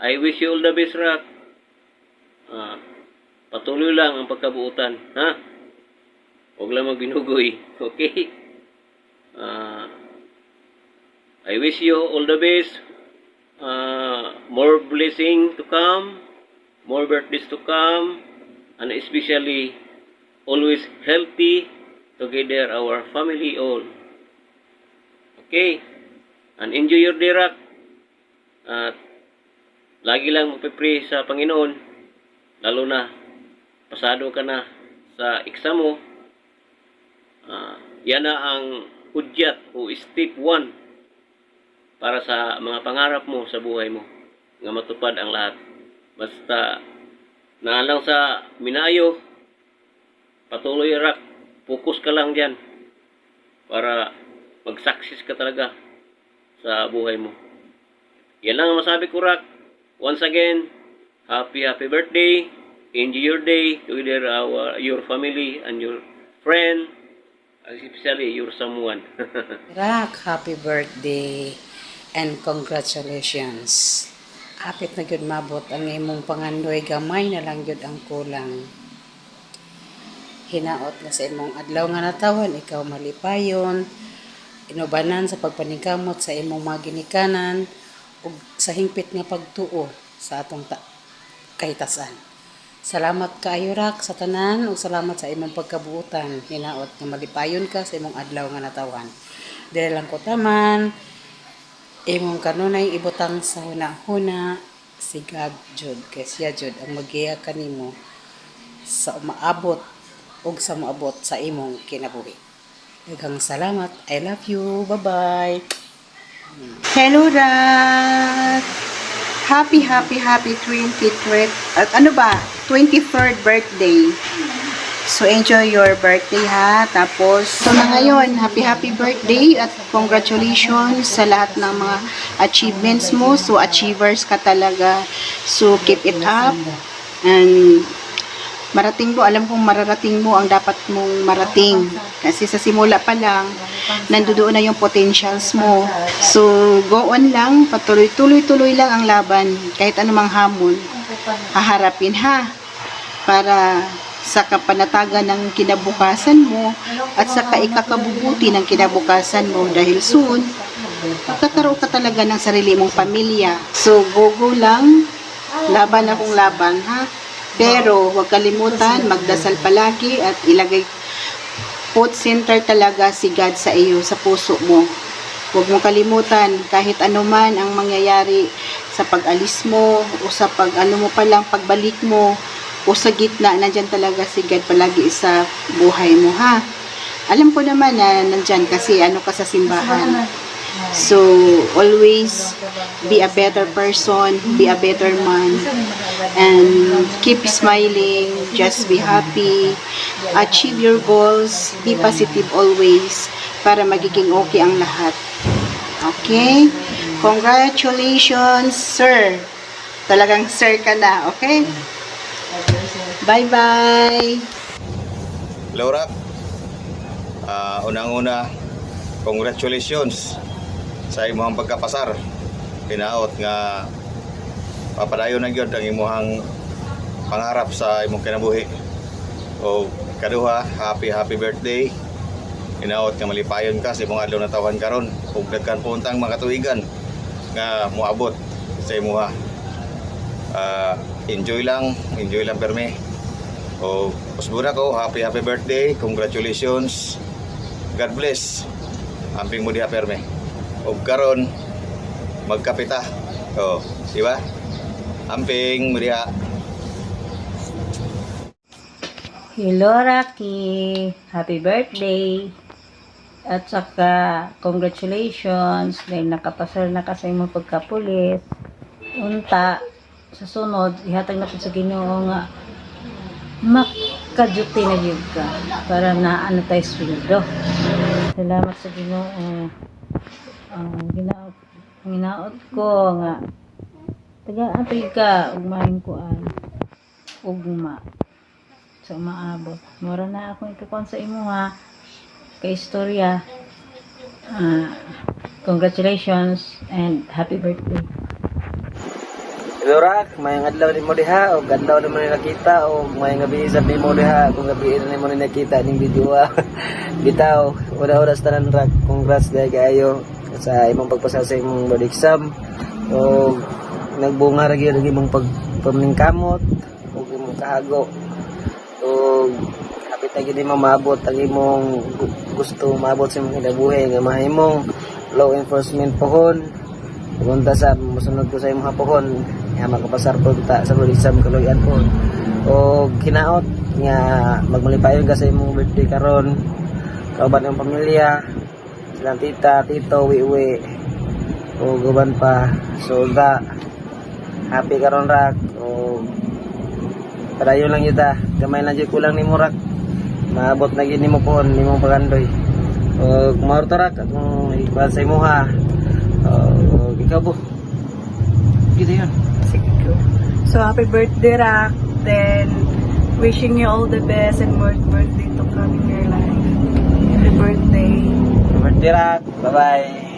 I wish you all the best, Rock. Patuloy lang ang pagkabuutan, ha? Huwag lang magbinugoy, okay? I wish you all the best. More blessing to come, more birthdays to come, and especially always healthy together our family all. Okay? And enjoy your day, Rock. At lagi lang magpipray sa Panginoon, lalo na pasado ka na sa exam mo. Yan na ang hudyat o step 1 para sa mga pangarap mo sa buhay mo, nga matupad ang lahat. Basta naalang sa minayo, patuloy, Rock. Focus ka lang dyan para mag-success ka talaga sa buhay mo. Yan lang ang masabi ko, Rock. Once again, happy birthday. Enjoy your day together your family and your friend, especially your someone. Rock, happy birthday and congratulations. Apit na gyud mabot ang imong pangandoy, gamay na lang gyud ang kulang. Hinaot na sa imong adlaw nga natawan, ikaw malipayon, inubanan sa pagpaningkamot sa imong mga ginikanan ug sa hingpit nga pagtuo sa atong kahitasan. Salamat kaayo, Rock, sa tanan ug salamat sa imong pagkabuutan. Hinaot nga malipayon ka sa imong adlaw nga natawan. Dili lang ko taman, imong kanunay ibutang sa hunahuna si God jud, kay siya jud ang magiya kanimo sa umaabot ug sa moabot sa imong kinabuhi. Daghang salamat. I love you. Bye-bye. Hello, Rock! Happy 23rd, 23rd birthday. So, enjoy your birthday, ha? Tapos, so na ngayon, happy birthday at congratulations sa lahat ng mga achievements mo. So, achievers ka talaga. So, keep it up. And, marating mo, alam kong mararating mo ang dapat mong marating. Kasi sa simula pa lang, nandoon na yung potentials mo. So, go on lang, tuloy lang ang laban. Kahit anumang hamon, haharapin, ha? Para sa kapanatagan ng kinabukasan mo at sa ikakabubuti ng kinabukasan mo. Dahil soon, magkakaroon ka talaga ng sarili mong pamilya. So, go lang, laban akong laban, ha? Pero, huwag kalimutan, magdasal palagi at ilagay, put center talaga si God sa iyo, sa puso mo. Huwag mong kalimutan, kahit anuman ang mangyayari sa pag-alis mo, o sa pagbalik mo, o sa gitna, nandyan talaga si God palagi sa buhay mo, ha? Alam ko naman na nandyan kasi ka sa simbahan. So, always be a better person, be a better man, and keep smiling, just be happy, achieve your goals, be positive always, para magiging okay ang lahat. Okay? Congratulations, sir! Talagang sir ka na, okay? Bye-bye! Laura, unang-una, congratulations sa imong pagkapasar. Hinaot nga papadayon na gyud ang imong pangarap sa imong kinabuhi. O kaduha, happy birthday. Hinaot nga malipayon ka sa imong adlaw na tawhan karon ug daghan puntang mga katuigan nga moabot sa imuha. Enjoy lang perme. O usbura ko, happy birthday. Congratulations. God bless. Amping mo diha perme. O karon magkapita. O, di ba? Amping mo diha. Hello, Rocky. Happy birthday. At saka, congratulations dahil nakapasal na ka sa imong pagkapulis. Unta, sa sunod, ihatag na po sa Ginoo nga makaduty na yun ka para naano tayo sweldo. Salamat sa Ginoo. Ginaot ko nga taga-apil ka ug maayong kuan ugma sa maabot. Mura na ako itukuan sa imo, ha, kay istorya. Congratulations and happy birthday. Lorak, may adlaw ni mo diha o adlaw ni mo nakita o may gabi sa ni mo diha kung gabi ni mo nakita ning video. Bitaw, oras tanan rak. Congrats dahil kayo sa imong pagpasa sa imong board exam. O nagbunga ra gyud imong pagpamingkamot o imong kahago. O kapit na gyud mo maabot ang imong gusto maabot sa imong kinabuhi nga mahimong law enforcement pohon. Pumunta sa musunod ko sa imong hapohon nga makapasar po ta sa board exam kaluyan po. O kinaot nga magmalipayon ka sa imong birthday karon. Kauban ang pamilya, silang tita, tito, wiwi, o guban pa. So da, happy karon rak. O padayon lang yun ta, gamay lang yun kulang ni mo rak. Maabot na gini mo po, ni mong pagandoy. O kumarto rak, kung ikuan sa imo ha. O ikaw po. Gito yun. Sige ko. So, happy birthday, Rak. Then, wishing you all the best and more birthday to come in your life. Happy birthday. Birthday rak, bye bye.